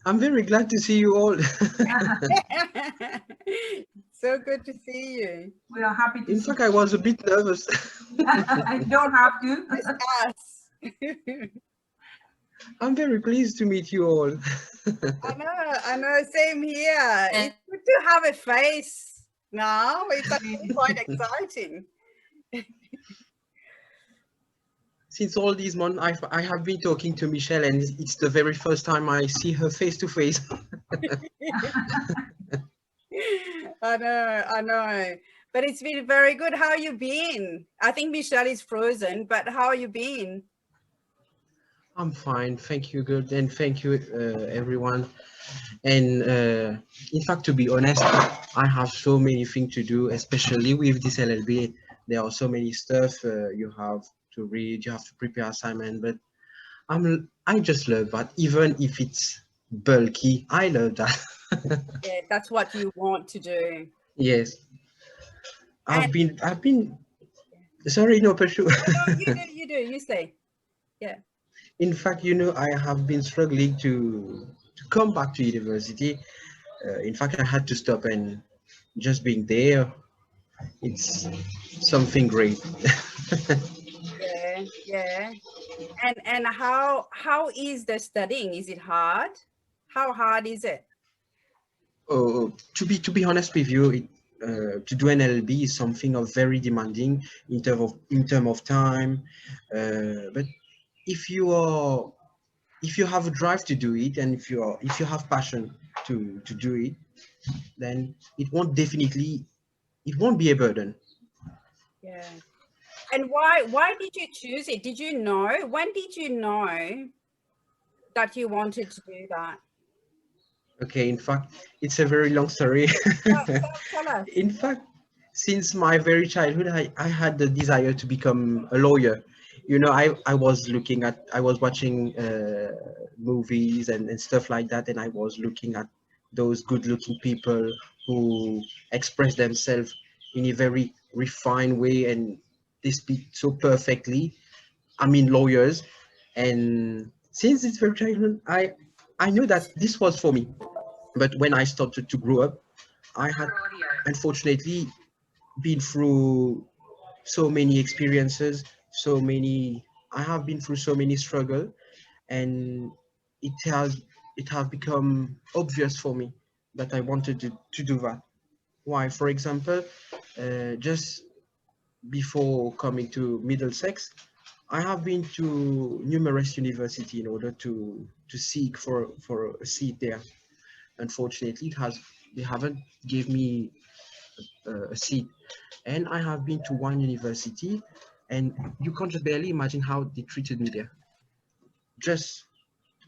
I'm very glad to see you all. So good to see you. We are happy to In see fact, I was a bit nervous. you. You don't have to. It's us. I'm very pleased to meet you all. I know, same here. It's good to have a face now. It's actually quite exciting. Since all these months, I have been talking to Michelle, and it's the very first time I see her face to face. I know. But it's been very good. How you been? I think Michelle is frozen, but how you been? I'm fine, thank you, good, and thank you, everyone. And in fact, to be honest, I have so many things to do, especially with this LLB. There are so many stuff you have to read, you have to prepare assignment, but I just love that. Even if it's bulky, I love that. Yeah, that's what you want to do. Yes, And I've been. Sorry, no, pursue. no, you do. You say, yeah. In fact, I have been struggling to come back to university. In fact, I had to stop, and just being there, it's something great. Yeah. And how is the studying? Is it hard? How hard is it? Oh, to be honest with you, to do an LLB is something of very demanding in term of time. But if you are if you have a drive to do it, and if you have passion to do it, then it won't be a burden. Yeah. And why did you choose it? Did you know? When did you know that you wanted to do that? Okay, in fact, it's a very long story. Tell us. In fact, since my very childhood, I had the desire to become a lawyer. I was watching movies and stuff like that, and I was looking at those good-looking people who express themselves in a very refined way, and they speak so perfectly. I mean, lawyers. And since it's very childhood, I knew that this was for me. But when I started to grow up, I had unfortunately been through so many experiences, I have been through so many struggle, and it has it have become obvious for me that I wanted to do that. Why? For example, just before coming to Middlesex, I have been to numerous university in order to seek for a seat there. Unfortunately, they haven't gave me a seat, and I have been to one university, and you can't just barely imagine how they treated me there. Just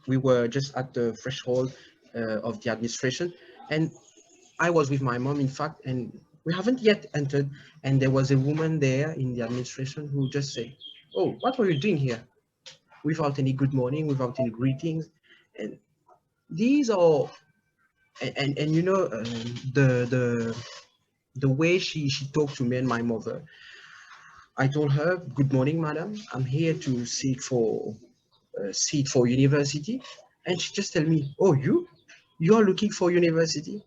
We were just at the threshold of the administration, and I was with my mom, in fact, and we haven't yet entered, and there was a woman there in the administration who just said, "Oh, what were you doing here?" Without any good morning, without any greetings, and these are and the way she talked to me and my mother. I told her, "Good morning, madam. I'm here to seek for a seat for university," and she just tell me, "Oh, you are looking for university?"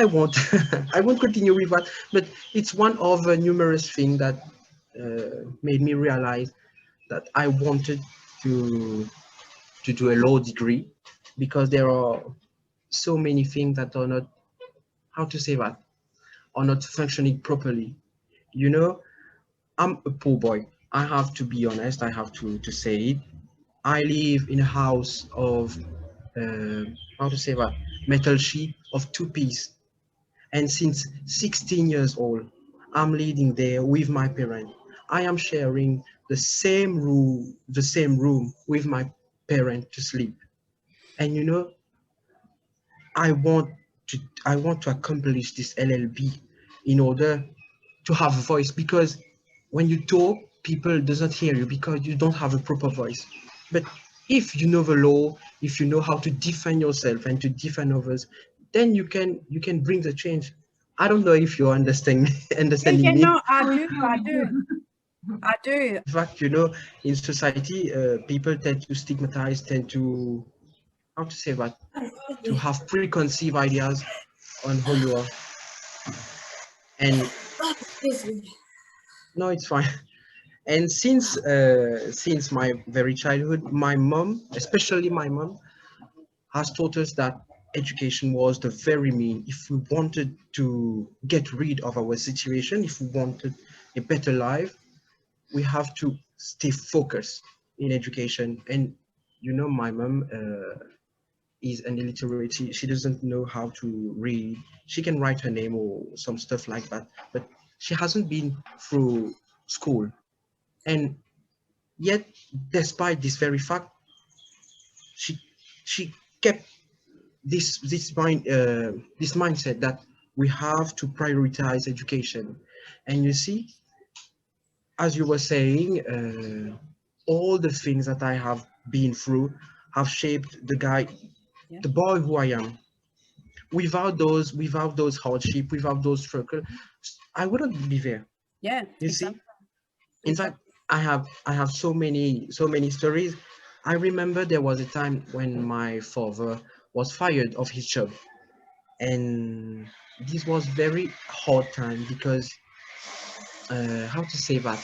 I won't I won't continue with that, but it's one of the numerous things that made me realize that I wanted to to do a law degree, because there are so many things that are not, how to say that, are not functioning properly. You know, I'm a poor boy. I have to be honest. I have to say it. I live in a house of, how to say that, metal sheet of two-piece. And since 16 years old, I'm living there with my parents. I am sharing the same room with my parent to sleep. And I want to I want to accomplish this LLB in order to have a voice, because when you talk, people doesn't hear you because you don't have a proper voice. But if you know the law, if you know how to defend yourself and to defend others, then you can bring the change. I don't know if you're understanding me. No, I We do. do, we do. I do. In fact, in society, people tend to stigmatize, tend to how to say that, to have preconceived ideas on who you are. And no, it's fine. And since my very childhood, my mom, especially my mom, has taught us that education was the very mean. If we wanted to get rid of our situation, if we wanted a better life, we have to stay focused in education. And you know, my mom is an illiterate. She doesn't know how to read. She can write her name or some stuff like that, but she hasn't been through school. And yet, despite this very fact, she she kept this mindset that we have to prioritize education. And you see, as you were saying, all the things that I have been through have shaped Yeah. the boy who I am. Without those hardship, without those struggle, I wouldn't be there. Yeah, You exactly. see, in fact, I have so many stories. I remember there was a time when my father was fired of his job, and this was very hard time because how to say that,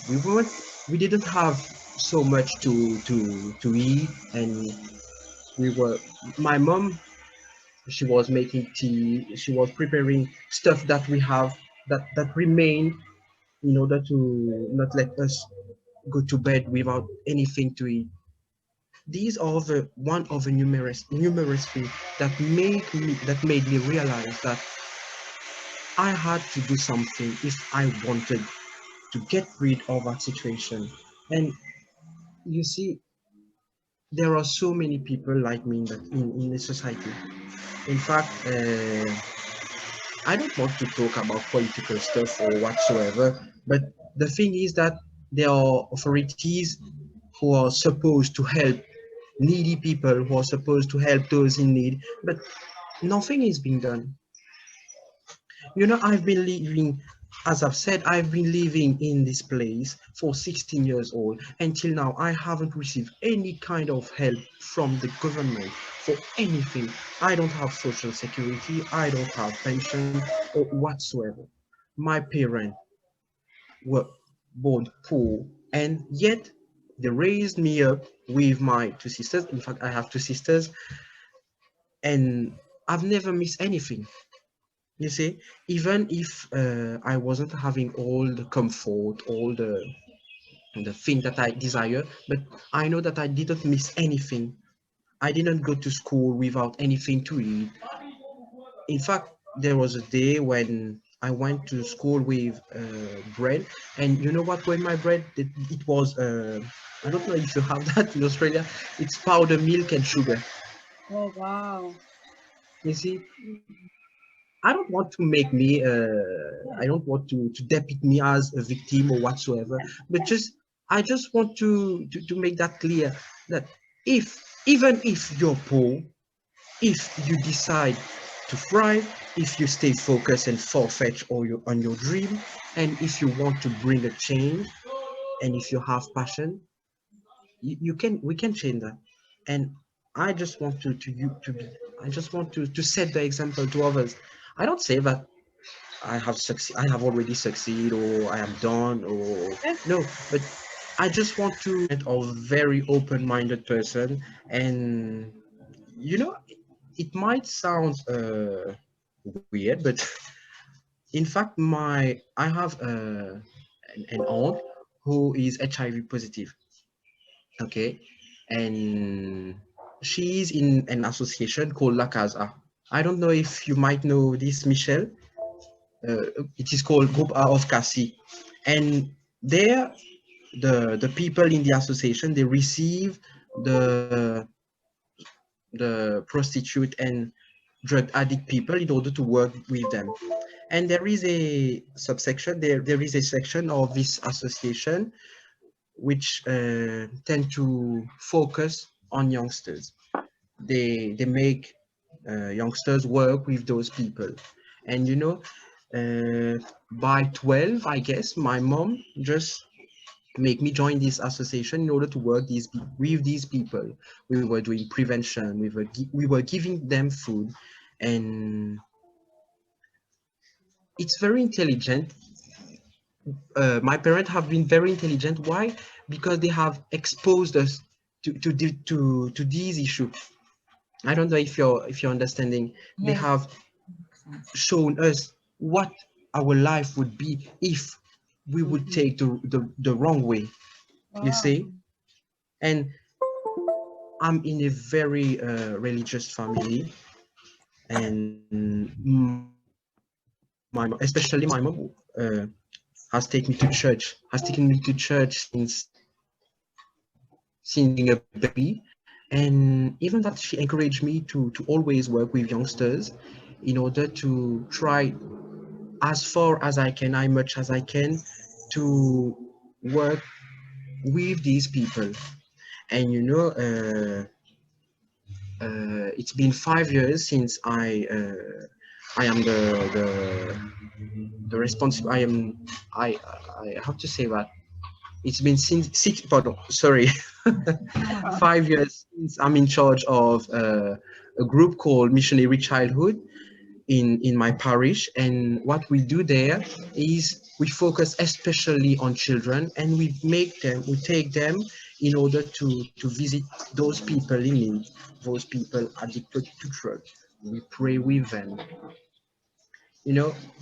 we weren't we didn't have so much to eat, and we were my mom, she was making tea, she was preparing stuff that we have that remained in order to not let us go to bed without anything to eat. These are the one of the numerous things that made me realize that I had to do something if I wanted to get rid of that situation. And you see, there are so many people like me in the society. In fact, I don't want to talk about political stuff or whatsoever, but the thing is that there are authorities who are supposed to help needy people, who are supposed to help those in need, but nothing is being done. You know, as I've said, I've been living in this place for 16 years old. Until now, I haven't received any kind of help from the government for anything. I don't have social security, I don't have pension or whatsoever. My parents were both poor, and yet they raised me up with my two sisters. In fact, I have two sisters, and I've never missed anything. You see, even if I wasn't having all the comfort, all the thing that I desire, but I know that I didn't miss anything. I didn't go to school without anything to eat. In fact, there was a day when I went to school with bread, and you know what? When my bread, it was I don't know if you have that in Australia. It's powder milk and sugar. Oh, wow. You see, I don't want to make me, I don't want to depict me as a victim or whatsoever, but I just want to make that clear that even if you're poor, if you decide to thrive, if you stay focused and far-fetched on your dream, and if you want to bring a change, and if you have passion, we can change that. And I just want to you to be, I just want to set the example to others. I don't say that I have already succeeded or I am done or Yeah. no, but I just want to be a very open-minded person. And you know, it might sound weird, but in fact, I have an aunt who is HIV positive. Okay, and she is in an association called La Casa. I don't know if you might know this, Michelle. It is called Group A of Cassie, and there the people in the association, they receive the the prostitute and drug addict people in order to work with them. And there is a subsection, there is a section of this association which tend to focus on youngsters. They make youngsters work with those people. And you know, by 12, I guess, my mom just make me join this association in order to work with these people. We were doing prevention. We were giving them food, and it's very intelligent. My parents have been very intelligent. Why? Because they have exposed us to these issues. I don't know if you're understanding. They Yes. have Makes sense. shown us what our life would be if we would take the wrong way. You Wow. see, and I'm in a very religious family, and especially my mom, has taken me to church. Has taken me to church since being a baby, and even that she encouraged me to always work with youngsters in order to try as far as I can, as much as I can, to work with these people. And it's been 5 years since I am the responsible. I have to say that it's been since six. Pardon, sorry, Uh, 5 years since I'm in charge of a group called Missionary Childhood in my parish. And what we do there is we focus especially on children, and we take them in order to visit those people in need, those people addicted to drugs. We pray with them.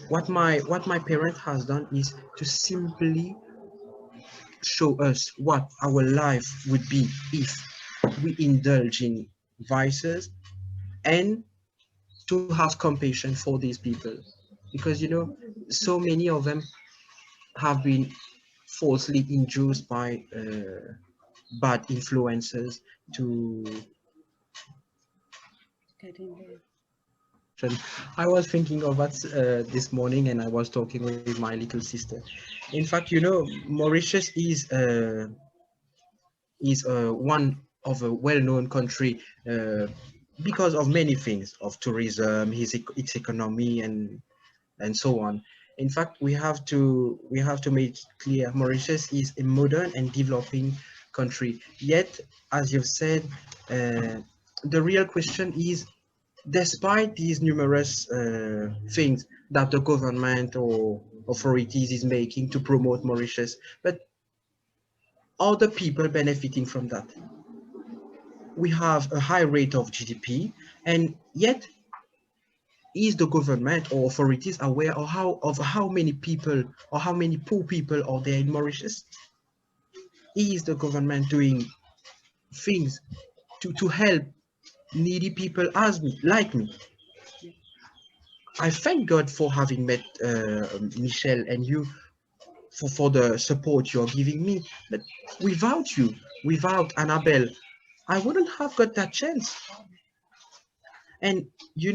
What my parent has done is to simply show us what our life would be if we indulge in vices, and to have compassion for these people, because so many of them have been falsely induced by bad influences to Get in there. I was thinking of that this morning, and I was talking with my little sister. In fact, Mauritius is one of a well-known country because of many things, of tourism, its economy, and so on. In fact, we have to make clear Mauritius is a modern and developing country. Yet, as you've said, the real question is, despite these numerous things that the government or authorities is making to promote Mauritius, but are the people benefiting from that? We have a high rate of GDP, and yet is the government or authorities aware of how many people or how many poor people are there in Mauritius? Is the government doing things to help needy people as me, like me? I thank God for having met Michelle and you for the support you're giving me. But without you, without Annabelle, I wouldn't have got that chance. And I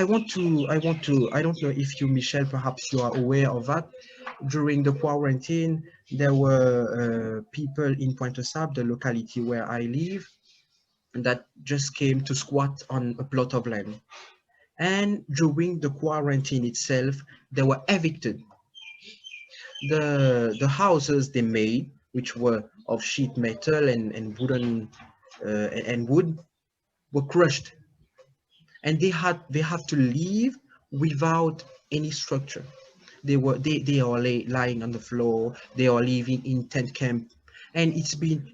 don't know if you, Michelle, perhaps you are aware of that. During the quarantine, there were people in Pointe-aux-Sables, the locality where I live, that just came to squat on a plot of land. And during the quarantine itself, they were evicted. The houses they made, which were of sheet metal and wooden and wood, were crushed, and they had to leave without any structure. They are lying on the floor. They are living in tent camp, and it's been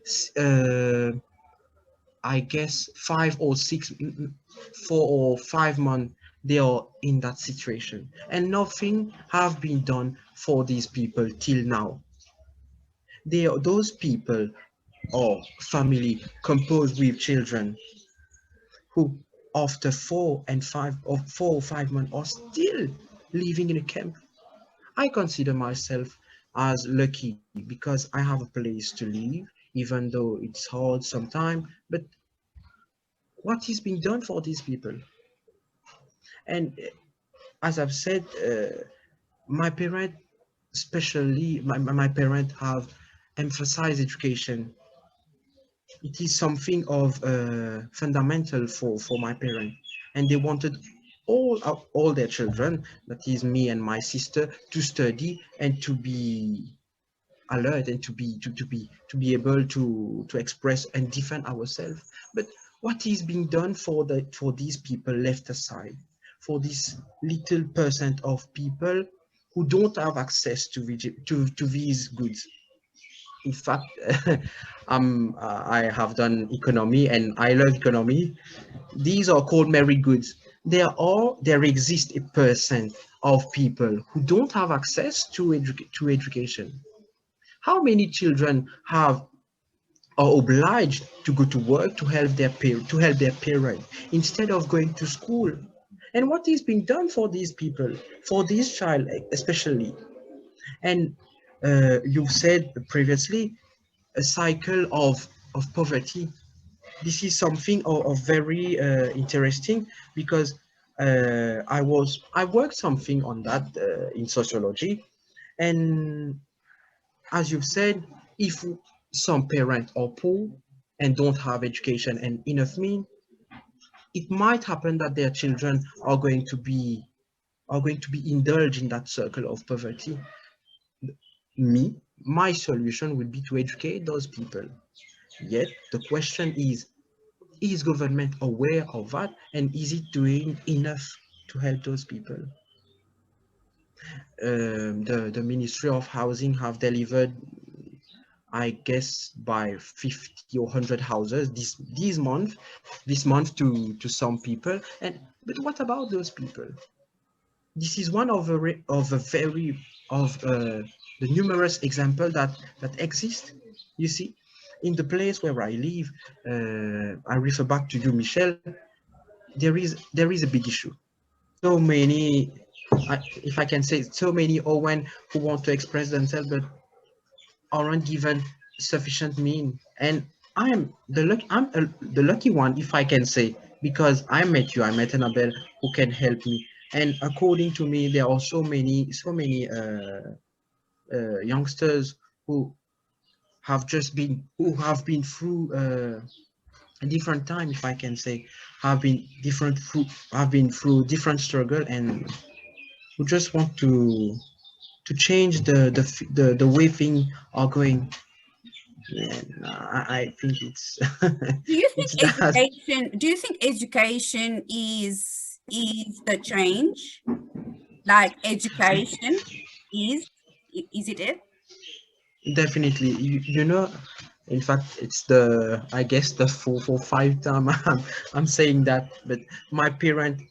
I guess 4 or 5 months they are in that situation, and nothing have been done for these people till now. Those people or family composed with children who, after 4 or 5 months, are still living in a camp. I consider myself as lucky because I have a place to live, even though it's hard sometimes. But what is being done for these people? And as I've said, my parent, especially my parent, have emphasized education. It is something of fundamental for my parents, and they wanted all their children, that is me and my sister, to study and to be alert and to be able to express and defend ourselves. But what is being done for these people left aside, for this little percent of people who don't have access to these goods? In fact, I have done economy and I love economy. These are called merit goods. There exists a percent of people who don't have access to education. How many children are obliged to go to work to help their parent instead of going to school? And what is being done for these people, for this child especially? And you've said previously a cycle of poverty. This is something of very interesting because I worked something on that in sociology. And as you've said, if some parents are poor and don't have education and enough means, it might happen that their children are going to be indulged in that circle of poverty. My solution would be to educate those people. Yet the question is government aware of that, and is it doing enough to help those people? The Ministry of Housing have delivered, I guess, by 50 or 100 houses this month to some people. And but what about those people? This is one of a very of the numerous example that exist. You see, in the place where I live, I refer back to you, Michel. There is a big issue. So many, if I can say, so many Owen who want to express themselves but aren't given sufficient mean. And the lucky one, if I can say, because I met you, I met Annabelle who can help me. And according to me, there are so many youngsters who who have been through a different time, if I can say, have been through different struggle and who just want to change the way things are going. And I think it's Do you think it's that. education? Do you think education is the change? Like education is it it? Definitely, you know, in fact, it's the, I guess, the four or five time I'm saying that, but my parent,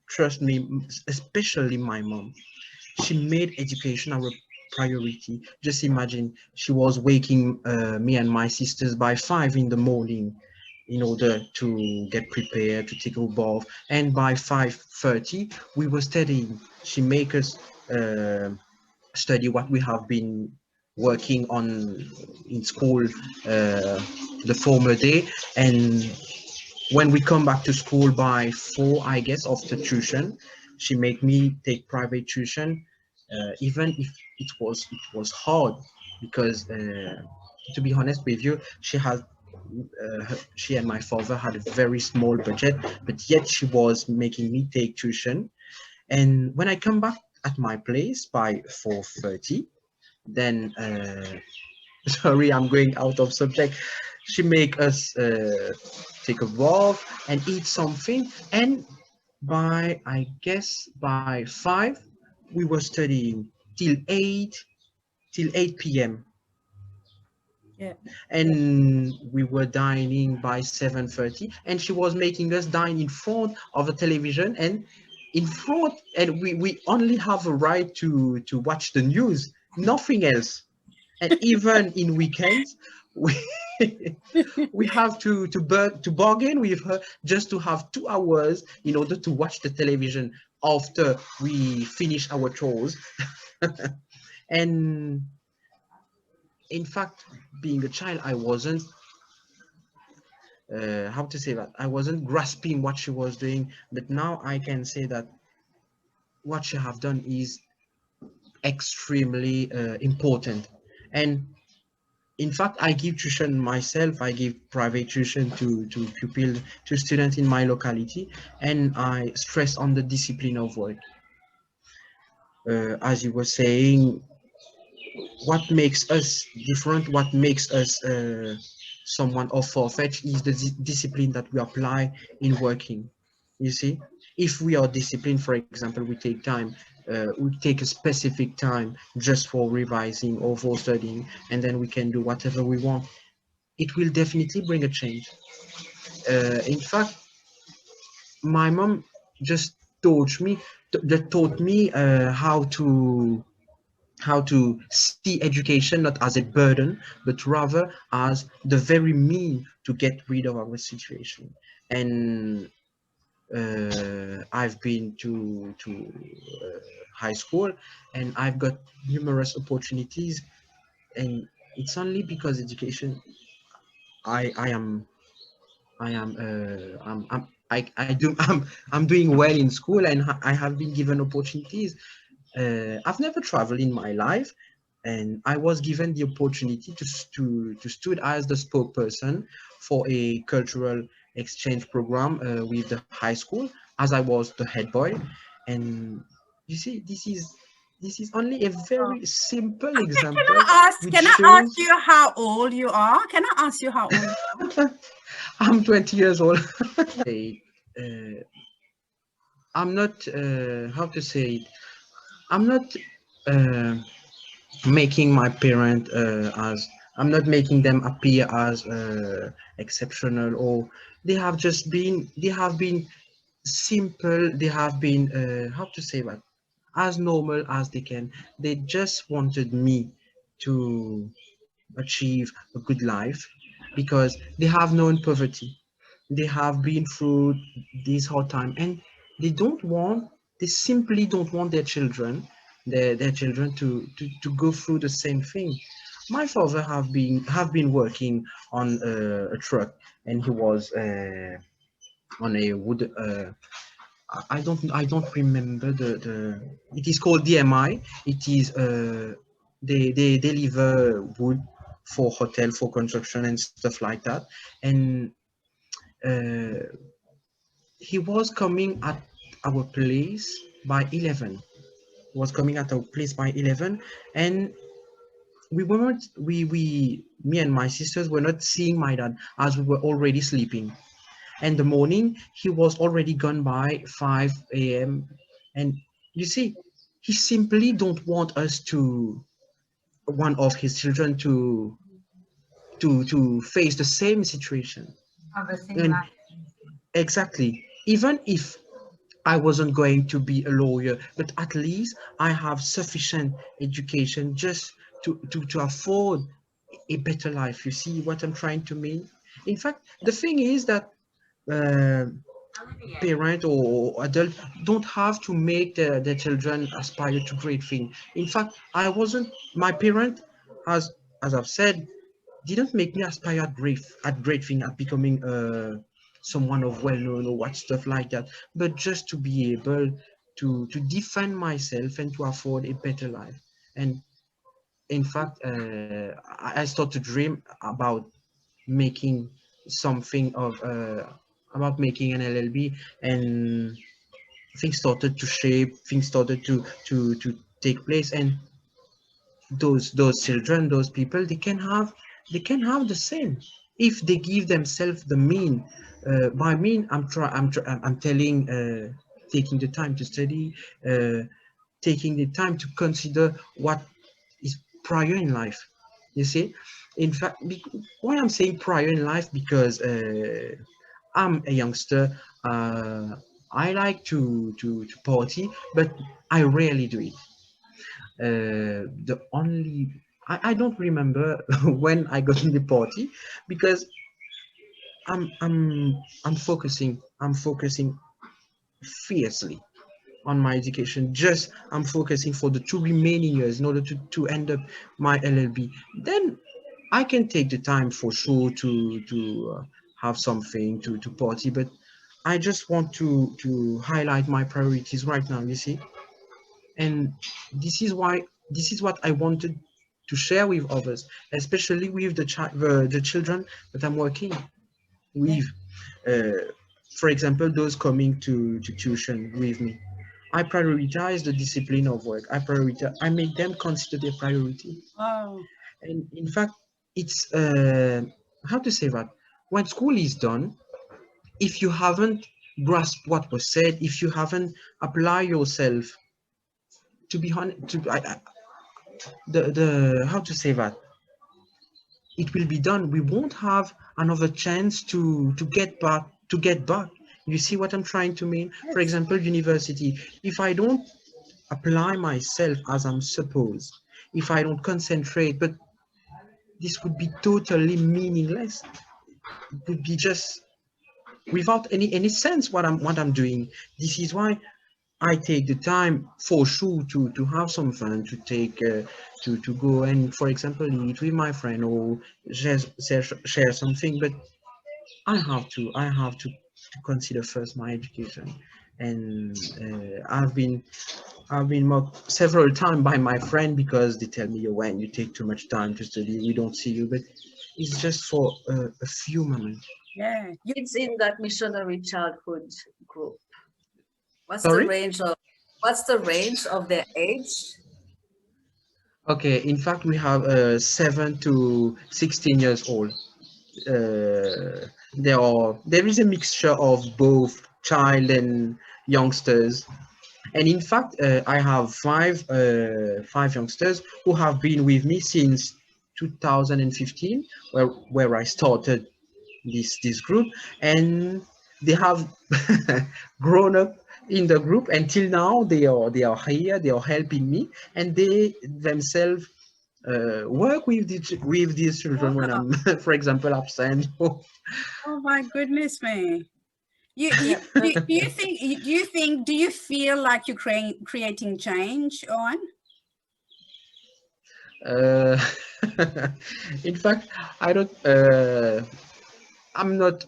trust me, especially my mom, she made education our priority. Just imagine, she was waking me and my sisters by 5 in the morning in order to get prepared to take a bath, and by 5:30 we were studying. She make us study what we have been working on in school the former day. And when we come back to school by 4, I guess, after tuition, she make me take private tuition, even if it was hard, because to be honest with you, she and my father had a very small budget, but yet she was making me take tuition. And when I come back at my place by 4:30, then sorry, I'm going out of subject. She make us take a walk and eat something, and by, I guess, by 5 we were studying till 8 p.m. Yeah. and we were dining by 7:30, and she was making us dine in front of a television and in front, and we only have a right to watch the news, nothing else. And even in weekends, we we have to bargain with her just to have 2 hours in order to watch the television after we finish our chores. And in fact, being a child, I wasn't how to say that, I wasn't grasping what she was doing, but now I can say that what she have done is extremely important. And in fact, I give tuition myself. I give private tuition to students in my locality, and I stress on the discipline of work. As you were saying, what makes us different, what makes us someone of far-fetched is the discipline that we apply in working. You see, if we are disciplined, for example, we take time, we take a specific time just for revising or for studying, and then we can do whatever we want. It will definitely bring a change. In fact, my mom just taught me how to see education not as a burden, but rather as the very mean to get rid of our situation. And I've been to high school, and I've got numerous opportunities, and it's only because education. I am I am I do I'm doing well in school, and I have been given opportunities. I've never traveled in my life, and I was given the opportunity to stood as the spokesperson for a cultural exchange program with the high school, as I was the head boy. And you see, this is only a very simple example which Can I ask shows you how old you are? Can I ask you how old you I'm 20 years old. uh, I'm not how to say it. I'm not. Uh, Making my parent as I'm not making them appear as exceptional, or they have been simple, they have been how to say that, as normal as they can. They just wanted me to achieve a good life because they have known poverty, they have been through this hard time, and they simply don't want their children to go through the same thing. My father have been working on a truck, and he was on a wood I don't remember the it is called DMI. It is they deliver wood for hotel, for construction and stuff like that. And uh, he was coming at our place by 11. Was coming at our place by 11, and we weren't we me and my sisters were not seeing my dad, as we were already sleeping. And the morning he was already gone by 5 a.m. And you see, he simply don't want us to one of his children to face the same situation. Have a And similar. exactly, even if I wasn't going to be a lawyer, but at least I have sufficient education just to afford a better life. You see what I'm trying to mean? In fact, the thing is that uh, parent or adult don't have to make their children aspire to great thing. In fact, I wasn't my parent, as I've said, didn't make me aspire at great thing, at becoming someone of well known or what stuff like that, but just to be able to defend myself and to afford a better life. And in fact, I start to dream making something of about making an LLB, and things started to shape, things started to take place. And those children, those people, they can have the same if they give themselves the mean. By mean, I'm telling taking the time to study, uh, taking the time to consider what is prior in life. You see, in fact, why I'm saying prior in life, because I'm a youngster. I like to party, but I rarely do it. The only I don't remember when I got in the party, because I'm focusing fiercely on my education. Just I'm focusing for the 2 remaining years in order to end up my LLB. Then I can take the time for sure to have something to party, but I just want to highlight my priorities right now. You see, and this is what I wanted to share with others, especially with the children that I'm working with. Uh, for example, those coming to tuition with me. I prioritize the discipline of work. I make them consider their priority. Oh, And in fact, it's how to say that when school is done, if you haven't grasped what was said, if you haven't applied yourself, to be honest, the how to say that it will be done. We won't have another chance to get back. You see what I'm trying to mean? For yes. example, university. If I don't apply myself as I'm supposed, if I don't concentrate, but this would be totally meaningless. It would be just without any sense what I'm doing. This is why I take the time for sure to have some fun, to take to go and, for example, eat with my friend or share something. But I have to consider first my education, and I've been mocked several times by my friend because they tell me, "Oh, when you take too much time to study, we don't see you." But it's just for a few moments. Yeah. Kids in that missionary childhood group, what's the Sorry? range of their age? Okay, in fact, we have 7 to 16 years old. There is a mixture of both child and youngsters. And in fact, I have five youngsters who have been with me since 2015, where I started this group, and they have grown up in the group until now. They are here. They are helping me, and they themselves work with these children when Wow. I'm, for example, absent. Oh my goodness me. You, you Yeah. do you feel like you're creating change, Owen? uh, in fact, I don't. I'm not.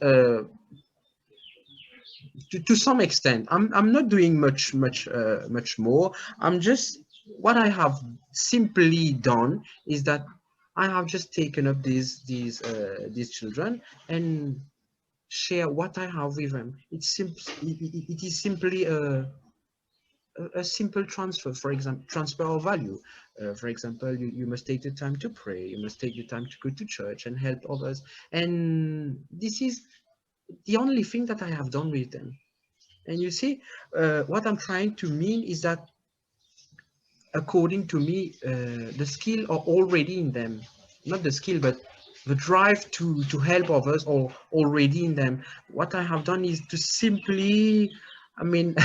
To some extent, I'm not doing much more. I'm just, what I have simply done is that I have just taken up these children and share what I have with them. It is simply a simple transfer. For example, transfer of value. For example, you must take the time to pray, you must take the time to go to church and help others, and this is the only thing that I have done with them. And you see, what I'm trying to mean is that, according to me, the skill are already in them. Not the skill, but the drive to help others are already in them. What I have done is to simply, I mean,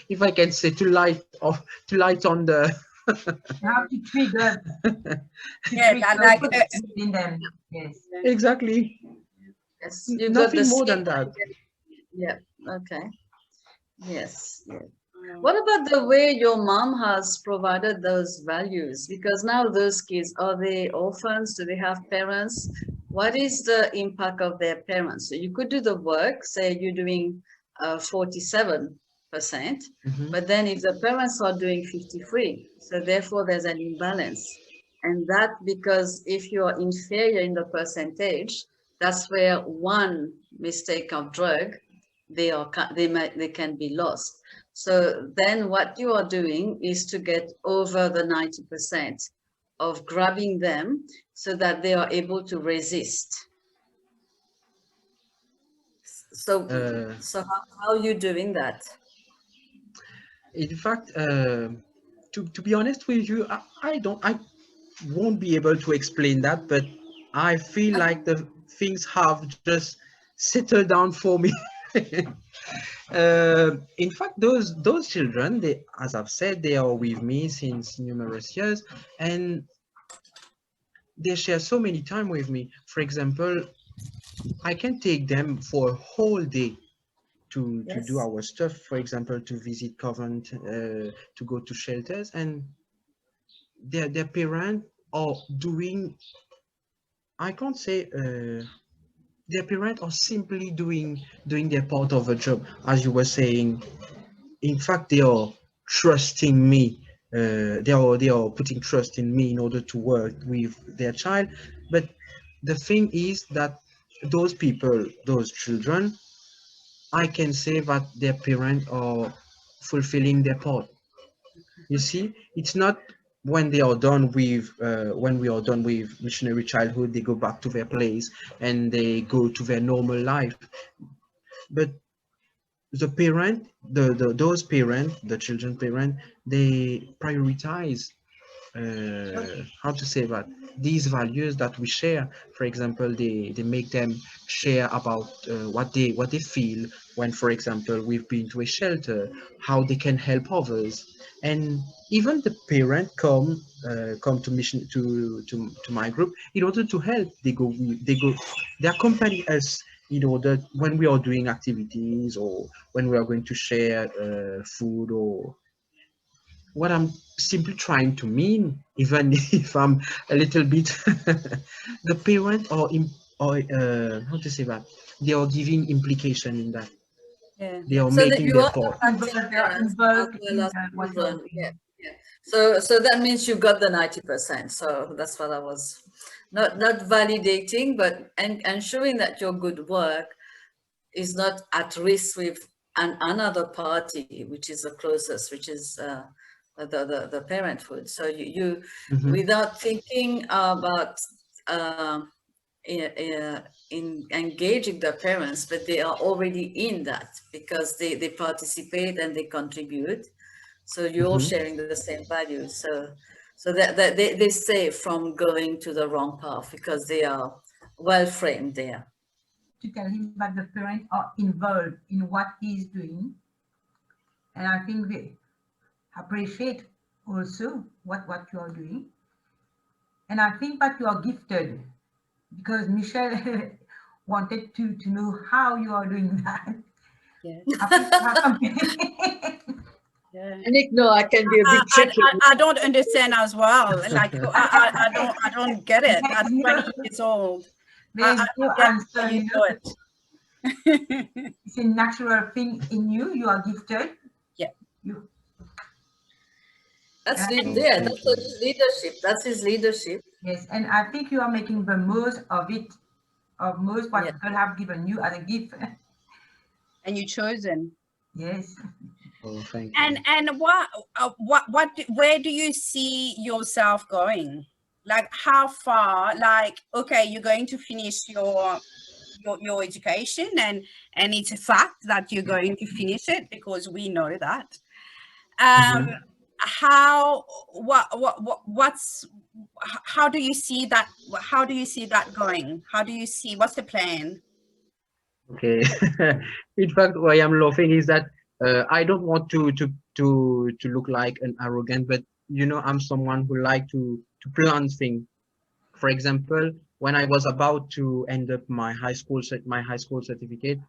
if I can say, to light on the. You have to trigger, Yeah, trigger what's in them. Yes. Exactly. Yes, you got Nothing the more skill. than that. Yeah. Okay. Yes. Yes. What about the way your mom has provided those values? Because now those kids, are they orphans? Do they have parents? What is the impact of their parents? So you could do the work, say you're doing 47%, Mhm. but then if the parents are doing 53, so therefore there's an imbalance. And that because if you're inferior in the percentage, that's where one mistake of drug, they can be lost. So then what you are doing is to get over the 90% of grabbing them so that they are able to resist. So, Uh, how are you doing that? in fact, to be honest with you, I won't be able to explain that, but I feel like the things have just settled down for me. In fact, those children, they, as I've said, they are with me since numerous years, and they share so many time with me. For example, I can take them for a whole day to do Yes. our stuff. For example, to visit convent, to go to shelters, and their parents are doing. I can't say. Their parents are simply doing their part of the job, as you were saying. In fact, they are trusting me. They are putting trust in me in order to work with their child. But the thing is that those people, those children, I can say that their parents are fulfilling their part. You see, it's not when they are done with when we are done with missionary childhood, they go back to their place and they go to their normal life. But the parent, those parent, the children parent, they prioritize how to say that, these values that we share. For example, they make them share about what they feel when, for example, we've been to a shelter, how they can help others. And even the parent come to mission to my group in order to help. They accompany us in order when we are doing activities, or when we are going to share food, or what I'm simply trying to mean, even if I'm a little bit, the parent or how to say that, they are giving implication in that. Yeah. They are So that making you their are part. impacting They are parents as involved well in as what you're children. Yeah, doing. yeah. So that means you got the 90%. So that's what I was not validating, but and showing that your good work is not at risk with another party, which is the closest, which is the parenthood. So you Mhm. without thinking about in engaging the parents, but they are already in that because they participate and they contribute. So you're all Mhm. sharing the same values. So that they stay from going to the wrong path because they are well framed there. To tell him that the parents are involved in what he's doing. And I think they appreciate also what you are doing. And I think that you are gifted because Michelle wanted to know how you are doing that. Yeah. I think you have something. Yeah. Nick, no, I can be a bit tricky. I don't understand as well. Like I don't get it. At 20 years old, There's I no get how answer, you you do know. it. It's a natural thing in you. You are gifted. Yeah. You, That's and I think, yeah, Thank that's you. his leadership. That's his leadership. yes, and I think you are making the most of it, of most what Yeah. God have given you as a gift. And you chosen. Yes. Oh, thank you. And where do you see yourself going? Like how far? Like, okay, you're going to finish your education, and it's a fact that you're going to finish it because we know that. Mhm. How what's how do you see that? How do you see that going? How do you see, what's the plan? Okay. In fact, why I'm laughing is that I don't want to look like an arrogant, but I'm someone who like to plan things. For example, when I was about to end up my high school certificate,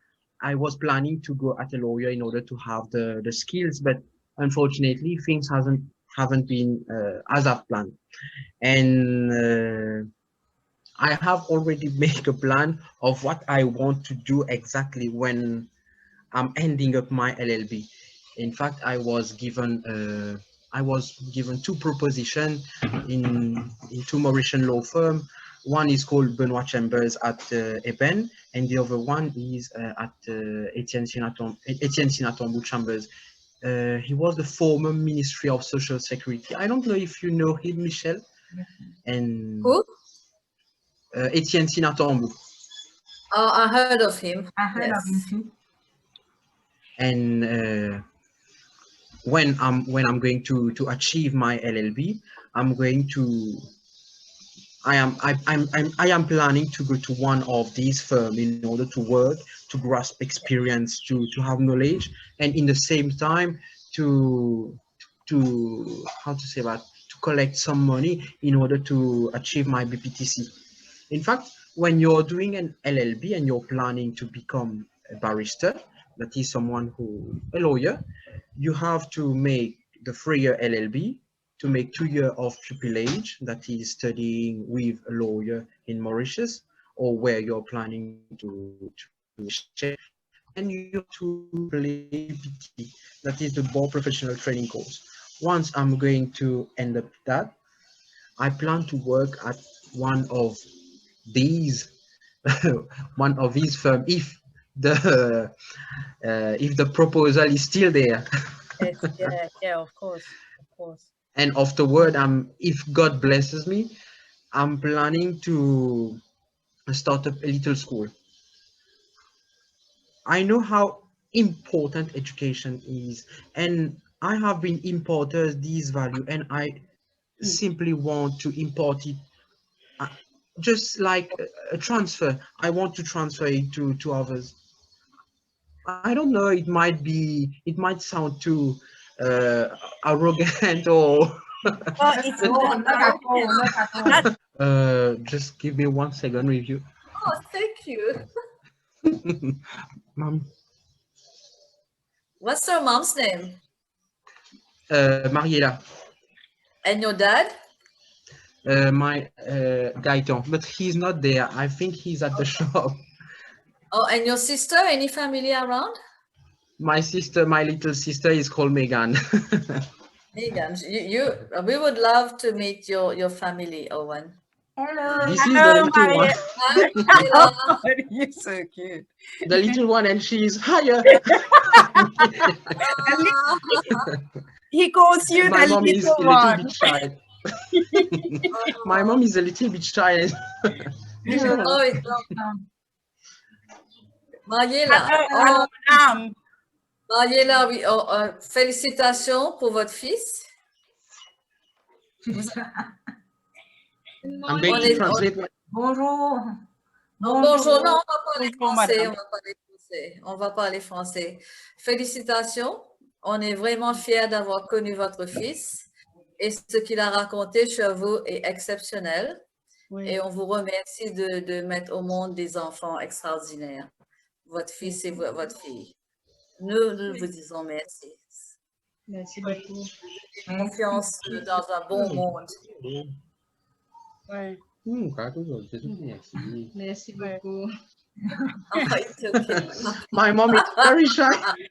I was planning to go at a lawyer in order to have the skills, but unfortunately, things haven't been as I've planned. And I have already made a plan of what I want to do exactly when I'm ending up my LLB. In fact, I was given two propositions in two Mauritian law firm. One is called Benoit Chambers at Eben, and the other one is at Etienne Sinatombo Chambers. He was the former Ministry of Social Security. I don't know if you know him, Michel. And Who? Etienne Sinatombo. I heard of him. I heard of him Yes. too. And when I'm going to achieve my LLB, I'm going to I am planning to go to one of these firms in order to work, to grasp experience, to have knowledge, and in the same time to how to say that, to collect some money in order to achieve my BPTC. In fact, when you're doing an LLB and you're planning to become a barrister, that is a lawyer, you have to make the 3-year LLB, to make 2 years of pupillage, that is studying with a lawyer in Mauritius or where you're planning to share, and you have to play BPT, that is the Bar Professional Training course. Once I'm going to end up that, I plan to work at one of these one of these firms if the proposal is still there. Yes, yeah, yeah, of course, of course. And afterward, if God blesses me, I'm planning to start up a little school. I know how important education is, and I have been imparted this value, and I Mm. simply want to impart it, uh, just like a transfer. I want to transfer it to others. I don't know. It might sound too uh, arrogant or. Oh, it's No, that, not at all, not at all. that Just give me 1 second review. Oh, thank you. Mom, What's your mom's name? Mariela, And your dad? my Gaëtan, but he's not there. I think he's at the shop. Oh, and your sister? Any family around? My sister, my little sister, is called Megan. Megan, we would love to meet your family, Owen. Hello. This is the hello, little one, Maya. Hi, Sheila. You're so cute. the little one, and she's higher. He calls you My the mom is a little little one. bit shy. My mom is a little bit shy. Oh, it's Um, Mariela. Hello, Oh, Mariela, oui, oh, félicitations pour votre fils. I'm going to translate. Bonjour. Non, bonjour, non, on va parler Bonjour, français, madame. on va parler français, on va parler français. Félicitations, on est vraiment fiers d'avoir connu votre fils et ce qu'il a raconté sur vous est exceptionnel Oui. et on vous remercie de mettre au monde des enfants extraordinaires, votre fils et votre fille. Nous vous disons merci. Merci beaucoup. Confiance dans un bon monde. Ouais. Merci beaucoup. Oh, it's okay. My mom is very shy.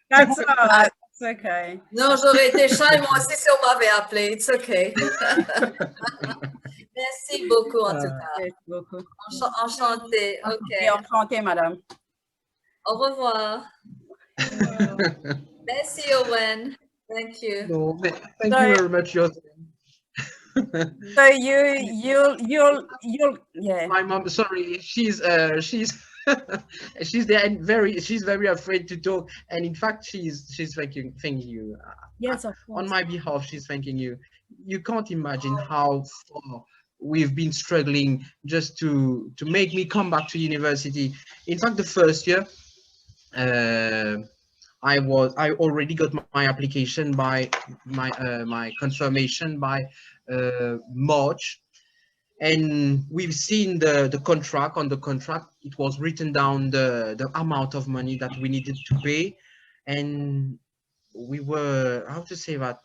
That's all right. It's okay. Non, j'aurais été shy moi aussi si on m'avait appelé. It's okay. Merci beaucoup en tout cas. Merci beaucoup. Enchantée. Et OK. enchanté, madame. Au revoir. Merci, Owen. Thank you. No, thank Sorry. you very much, Joseph. So you'll yeah. My mom, sorry, she's she's there and she's very afraid to talk, and in fact she's thanking you Yes, of on course. my behalf. She's thanking you. You can't imagine how far we've been struggling just to make me come back to university. In fact, the first year, I already got my application by my confirmation by March, and we've seen the contract. On the contract, it was written down the amount of money that we needed to pay, and we were, how to say that,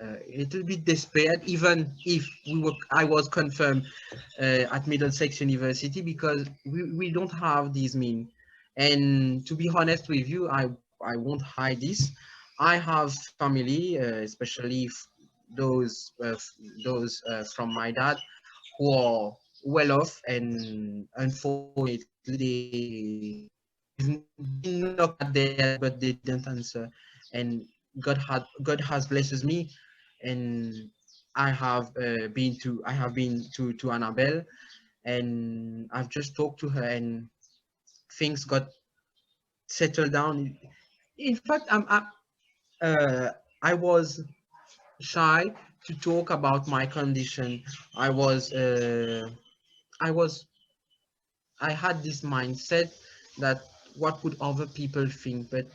a little bit despaired, even if I was confirmed at Middlesex University, because we don't have these means. And to be honest with you, I won't hide this. I have family, especially those from my dad, who are well off, and unfortunately they knocked at there, but they didn't answer. And God has blesses me, and I have been to Annabelle, and I've just talked to her, and things got settled down. In fact, uh, I was shy to talk about my condition. I was I was I had this mindset that what would other people think, but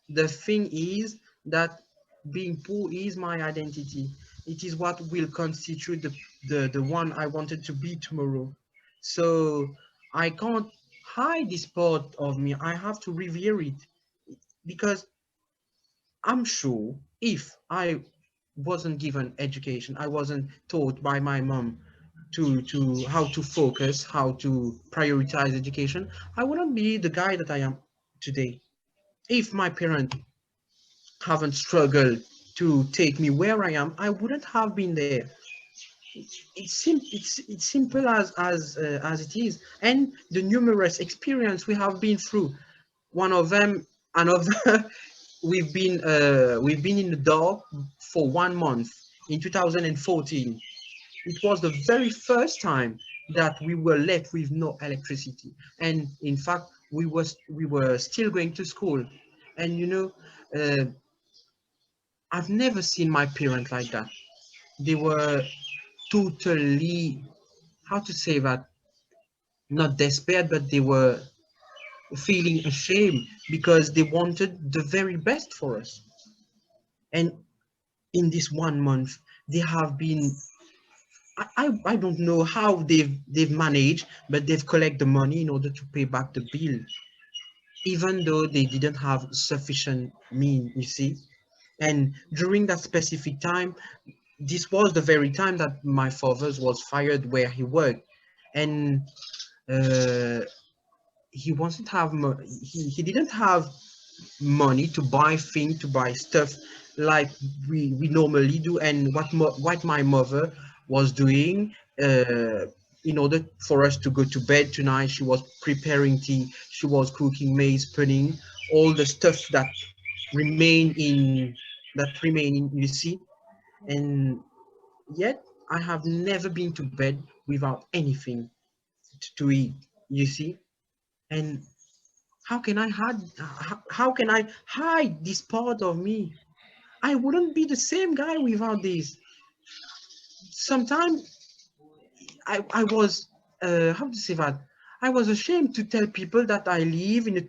the thing is that being poor is my identity. It is what will constitute the one I wanted to be tomorrow. So I can't hide this part of me. I have to revere it, because I'm sure if I wasn't given education, I wasn't taught by my mom to how to focus, how to prioritize education, I wouldn't be the guy that I am today. If my parents haven't struggled to take me where I am, I wouldn't have been there. It's simple as it is, and the numerous experience we have been through. One of them, another we've been in the dark for 1 month in 2014. It was the very first time that we were left with no electricity, and in fact we were still going to school. And I've never seen my parents like that. They were totally, how to say that, not despair, but they were feeling ashamed because they wanted the very best for us. And in this 1 month, they have been, I don't know how they've managed, but they've collected the money in order to pay back the bill, even though they didn't have sufficient mean, you see. And during that specific time, this was the very time that my father was fired where he worked. And uh, he wasn't have he didn't have money to buy things, to buy stuff like we normally do. And what my mother was doing, in order for us to go to bed tonight, she was preparing tea, she was cooking maize pudding, all the stuff that remain in, you see. And yet I have never been to bed without anything to eat, you see. And how can I hide this part of me? I wouldn't be the same guy without this. Sometimes I was, how to say that, I was ashamed to tell people that I live in a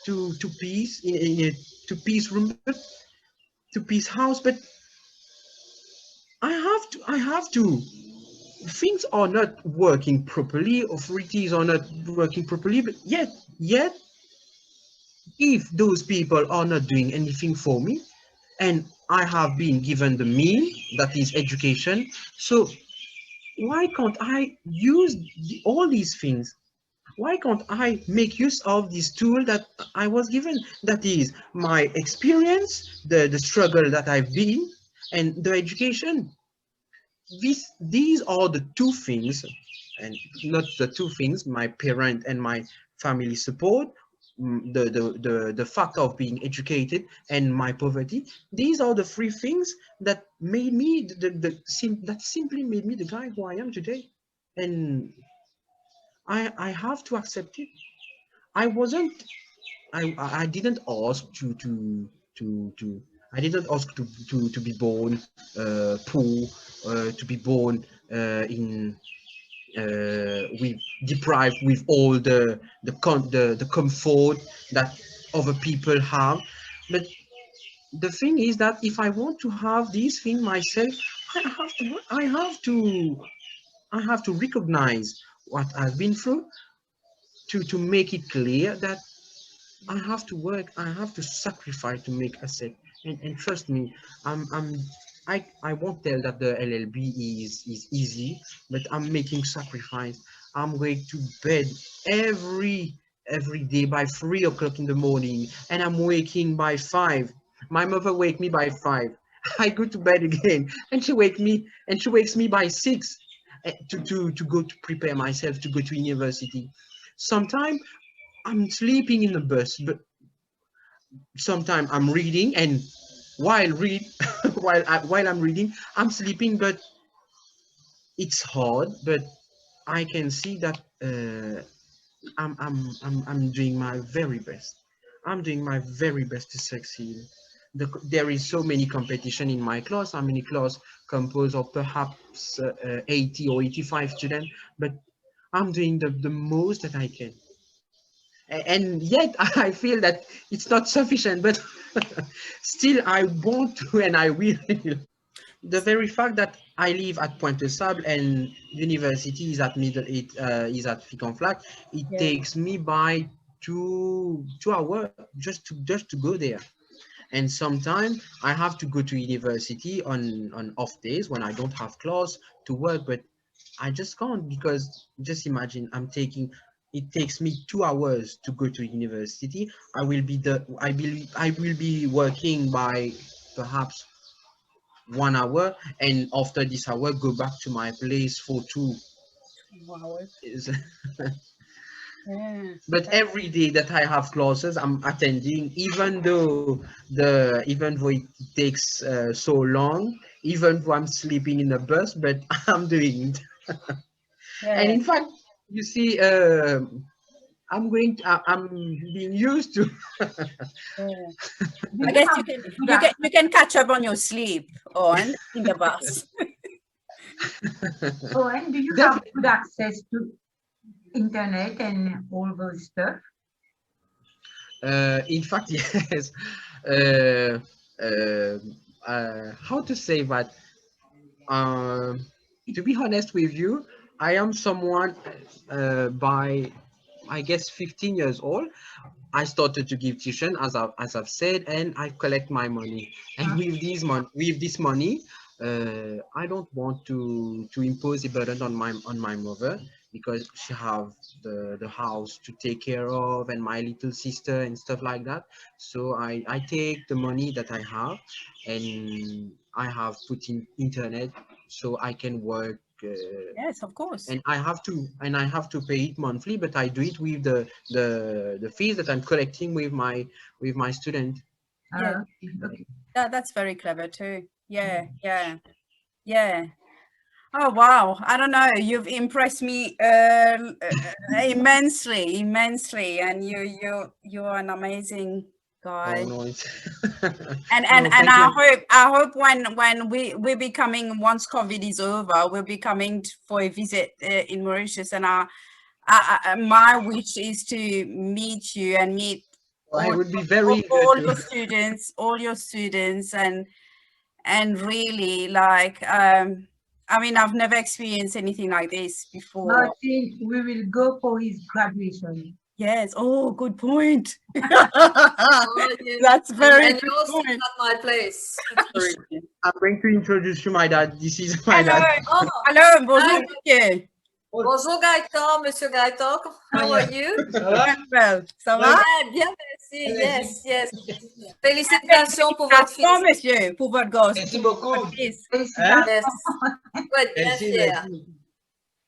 two-piece room, but two-piece house. But I have to. Things are not working properly, authorities are not working properly, but yet, if those people are not doing anything for me, and I have been given the mean, that is education, so why can't I use all these things? Why can't I make use of this tool that I was given? That is my experience, the struggle that I've been, and the education. These are the two things, and not the two things, my parent and my family support, the fact of being educated and my poverty. These are the three things that made me that simply made me the guy who I am today. And I have to accept it. I wasn't I didn't ask to I didn't ask to be born poor, to be born in with deprived with all the comfort that other people have. But the thing is that if I want to have these things myself, I have to recognize what I've been through, to make it clear that I have to work, I have to sacrifice to make a set. And trust me, I won't tell that the LLB is easy, but I'm making sacrifice. I'm going to bed every every day by 3 o'clock in the morning, and I'm waking by 5. My mother wake me by 5. I go to bed again, and she wakes me by 6, to go to prepare myself to go to university. Sometimes I'm sleeping in the bus, but sometimes I'm reading, and while read while I'm reading, I'm sleeping. But it's hard. But I can see that I'm doing my very best. I'm doing my very best to succeed. There is so many competition in my class. I'm in a class composed of perhaps 80 or 85 students, but I'm doing the most that I can. And yet I feel that it's not sufficient, but still I want to, and I will. The very fact that I live at Pointe Sable and university is at Ficonflac, it Yeah. takes me by 2 hours just to go there. And sometimes I have to go to university on off days when I don't have class to work, but I just can't, because just imagine it takes me 2 hours to go to university. I will be working by perhaps 1 hour, and after this hour go back to my place for two. Wow. Is Yeah. But every day that I have classes, I'm attending, even though it takes so long, even though I'm sleeping in the bus, but I'm doing it. And Yeah. in fact, you see, I'm being used to. Yeah. Do I you guess have you can good access? you can catch up on your sleep on in the bus. Owen, do you have Definitely. good access to internet and all those stuff? In fact, yes. Uh, uh, how to say that? Um, to be honest with you, I am someone by, I guess, 15 years old. I started to give tuition, as I've said, and I collect my money. And with this money, I don't want to impose a burden on my mother, because she have the house to take care of, and my little sister and stuff like that. So I take the money that I have, and I have put in internet so I can work. Yes, of course. And I have to pay it monthly, but I do it with the fees that I'm collecting with my student. Yeah, Okay, okay. that's very clever too. Yeah, yeah, yeah. Oh wow! I don't know. You've impressed me immensely, and you're an amazing Oh guy. no, it's And no, thank you. I hope when we'll be coming, once COVID is over, we'll be coming for a visit in Mauritius, and my wish is to meet you and meet I all would be very eager to. all your students, and really like I mean, I've never experienced anything like this before. Martin, we will go for his graduation. Yes. Oh, good point. Oh, yes. That's very And good you're still point. at my place. Sorry, I'm going to introduce you my dad. This is my Hello. dad. Oh, Hello, bonjour, hi. monsieur. Bonjour Gaëtan, Monsieur Gaëtan. How are you? Well, ça va? Yeah, bien, merci. Yes, yes. Félicitations pour votre fils. Félicitations, monsieur, pour votre gosse. Merci beaucoup. Votre fils. Félicitations. Yes. Faut être bien Merci, fier. merci.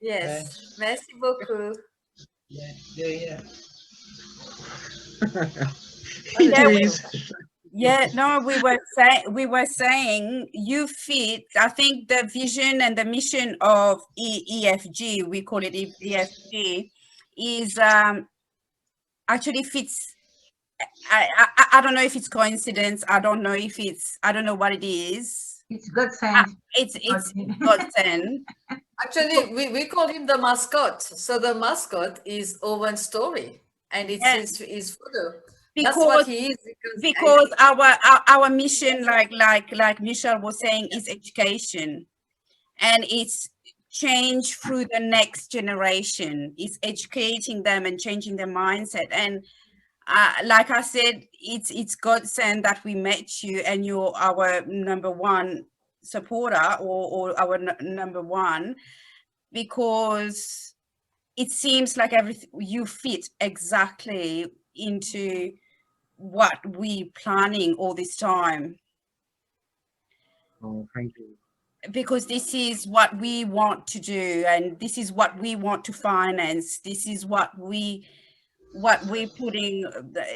Yes. Merci beaucoup. Yeah, yeah. It Yeah, is. yeah, no, we were saying you fit, I think, the vision and the mission of EFG, we call it EFG, is actually fits. I don't know if it's coincidence. I don't know what it is. It's God sent. It's Martin. God sent. Actually, we call him the mascot. So the mascot is Owen's story, and it's Yes. his photo. That's what he is. Because our mission, like Michelle was saying, is education, and it's change through the next generation. It's educating them and changing their mindset. And like I said, it's God sent that we met you, and you're our number one supporter, or our number one, because it seems like everything you fit exactly into what we planning all this time, Oh, thank you. because this is what we want to do, and this is what we want to finance. This is what we putting,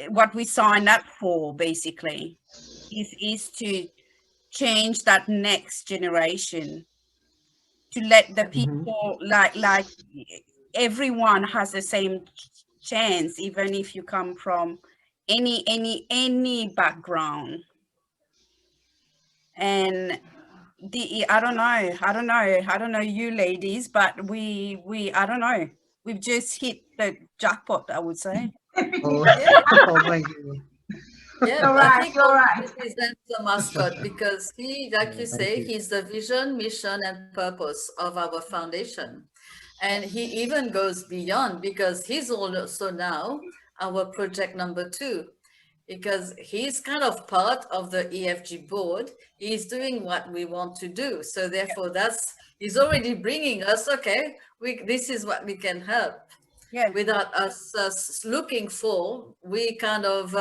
what we sign up for, basically, is to change that next generation, to let the people, like everyone has the same chance, even if you come from any background. And I don't know you ladies, but we I don't know, we've just hit the jackpot, I would say. Oh, Yeah. oh, thank you. Yeah, You're I right, think you're Owen right. represents the mascot because he, like you Thank say, you. he's the vision, mission, and purpose of our foundation. And he even goes beyond because he's also now our project number 2, because he's kind of part of the EFG board. He's doing what we want to do. So therefore he's already bringing us, okay, this is what we can help. Yeah. Without us looking for, we kind of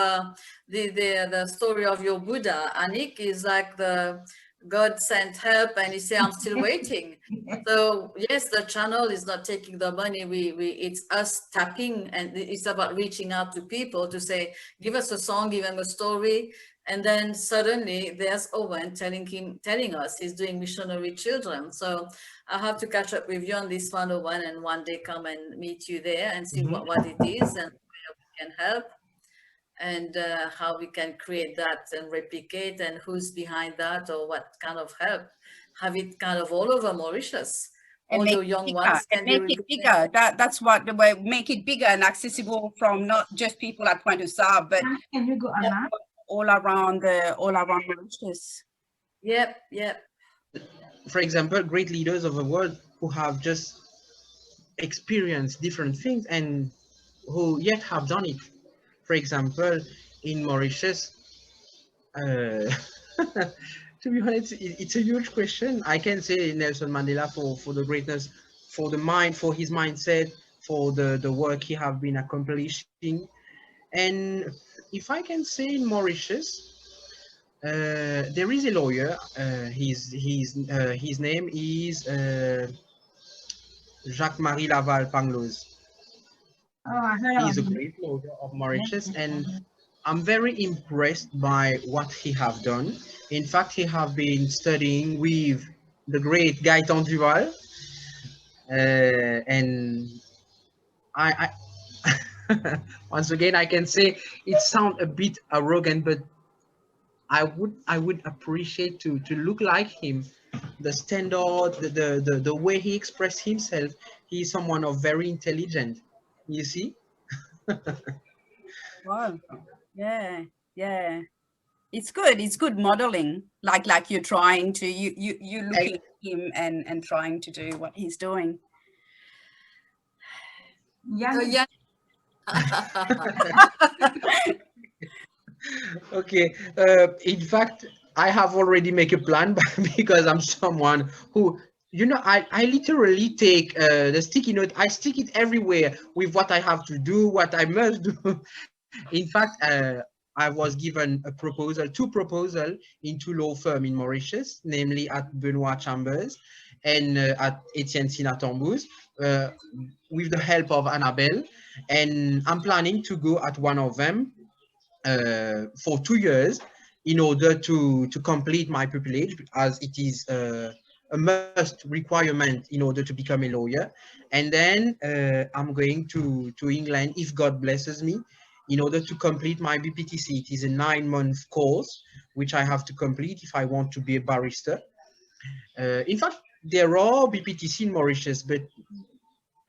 the story of your Buddha, Anik, is like the God sent help, and he said, I'm still waiting. So yes, the channel is not taking the money. It's us tapping, and it's about reaching out to people to say, give us a song, give them a story. And then suddenly there's Owen telling us he's doing missionary children. So I have to catch up with you on this 101 and one day come and meet you there and see what it is and where we can help, and how we can create that and replicate, and who's behind that, or what kind of help. Have it kind of all over Mauritius. And All make your it young bigger, ones and can be make it recruited. bigger. That's what the way, make it bigger and accessible from not just people at Pointe du Sable, but Can you go online? all around Mauritius. Yep. For example, great leaders of the world who have just experienced different things and who yet have done it. For example, in Mauritius, to be honest, it's a huge question. I can say Nelson Mandela for the greatness, for the mind, for his mindset, for the work he have been accomplishing. And if I can say in Mauritius, there is a lawyer. His name is Jacques-Marie Laval Pangloss. Oh, I heard He is a of him. great lawyer of Mauritius, and I'm very impressed by what he have done. In fact, he have been studying with the great Gaëtan Duval, and I once again I can say it sounds a bit arrogant, but I would appreciate to look like him. The standard, the way he expressed himself, he's someone of very intelligent. You see? Wow. Yeah. It's good modeling, like you're trying to, you looking at him and trying to do what he's doing. So Yeah. Okay. In fact, I have already make a plan because I'm someone who, I literally take the sticky note, I stick it everywhere with what I have to do, what I must do. In fact, I was given two proposal in two law firm in Mauritius, namely at Benoit Chambers and at Etienne Sinatambous, with the help of Annabelle. And I'm planning to go at one of them for 2 years in order to complete my pupillage, as it is a must requirement in order to become a lawyer. And then I'm going to England, if God blesses me, in order to complete my BPTC. It is a 9-month course which I have to complete if I want to be a barrister. In fact, there are BPTC in Mauritius, but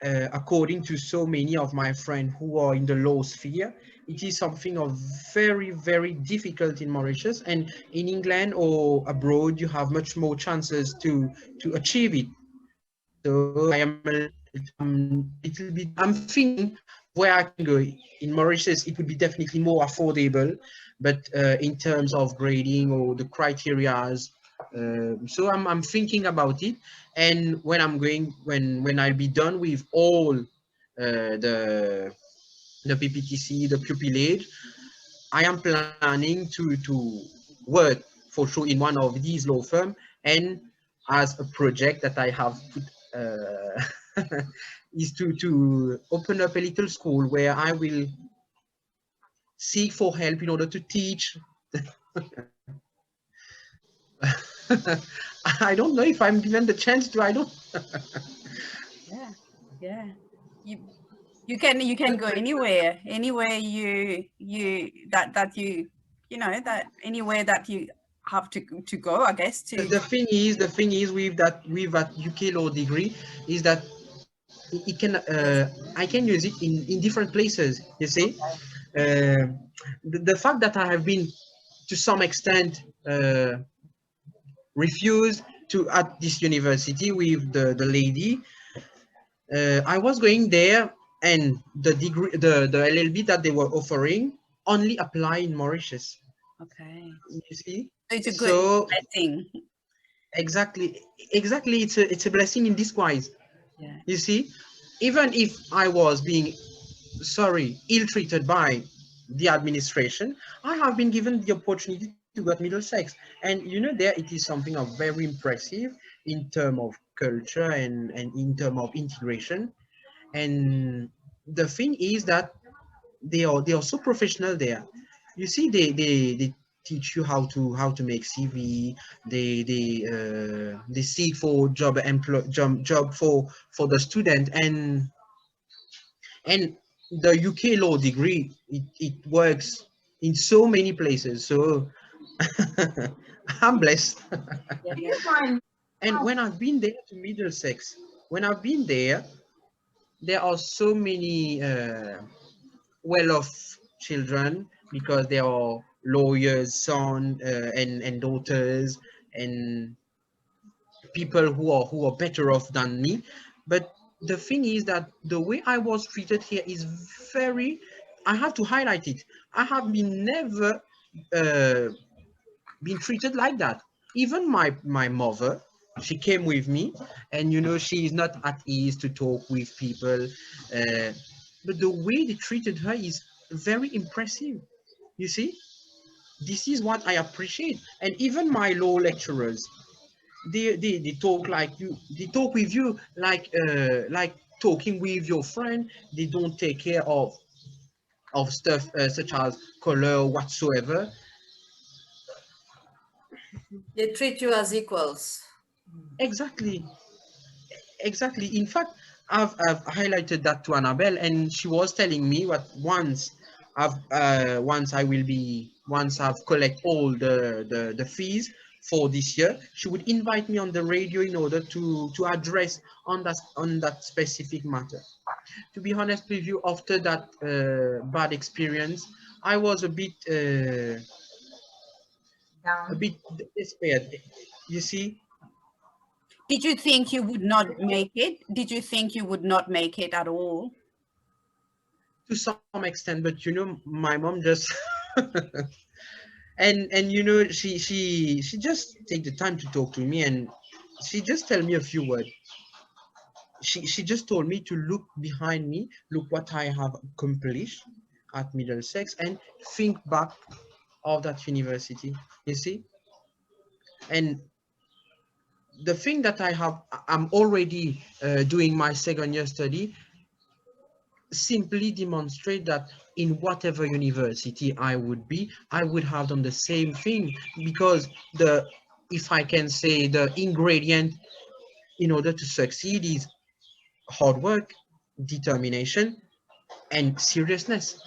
according to so many of my friends who are in the law sphere, it is something of very, very difficult in Mauritius, and in England or abroad, you have much more chances to achieve it. So I'm thinking where I can go. In Mauritius, it would be definitely more affordable, but in terms of grading or the criterias, so I'm thinking about it. And when I'll be done with all the PPTC, the pupillage, I am planning to work for sure in one of these law firms, and as a project that I have put is to open up a little school where I will seek for help in order to teach. I don't know if I'm given the chance to. I don't. Yeah. You can go anywhere that anywhere that you have to go, I guess. The thing is with that UK law degree is that it can I can use it in different places. You see, the fact that I have been to some extent refused to at this university with the lady. I was going there, and the degree, the LLB that they were offering only apply in Mauritius. Okay. You see, So it's a good thing. Exactly, it's a blessing in disguise. Yeah. You see, even if I was being ill-treated by the administration, I have been given the opportunity to to go at Middlesex, and you know there it is something of very impressive in terms of culture and in terms of integration. And the thing is that they are so professional there. You see, they teach you how to make CV. They seek for job for the student, and the UK law degree, it works in so many places. So I'm blessed. Yeah. Do you find And when I've been there to Middlesex, when I've been there are so many well-off children because they are lawyers, son and daughters, and people who are better off than me. But the thing is that the way I was treated here is very. I have to highlight it. I have been never uh, been treated like that. Even my mother, she came with me, and you know she is not at ease to talk with people, but the way they treated her is very impressive. You see, this is what I appreciate. And even my law lecturers, they talk like you. They talk with you like talking with your friend. They don't take care of stuff such as color whatsoever. They treat you as equals. Exactly. Exactly. In fact, I've highlighted that to Annabelle, and she was telling me what once I've collect all the fees for this year, she would invite me on the radio in order to address on that specific matter. To be honest with you, after that bad experience, I was a down? bit despaired. You see, Did you think you would not make it? Did you think you would not make it at all? to some extent, but you know, my mom just and you know she just take the time to talk to me, and she just tell me a few words. She just told me to look behind me, look what I have accomplished at Middlesex, and think back of that university. You see, and the thing that I'm already doing my second year study simply demonstrate that in whatever university I would be, I would have done the same thing, because if I can say, the ingredient in order to succeed is hard work, determination, and seriousness.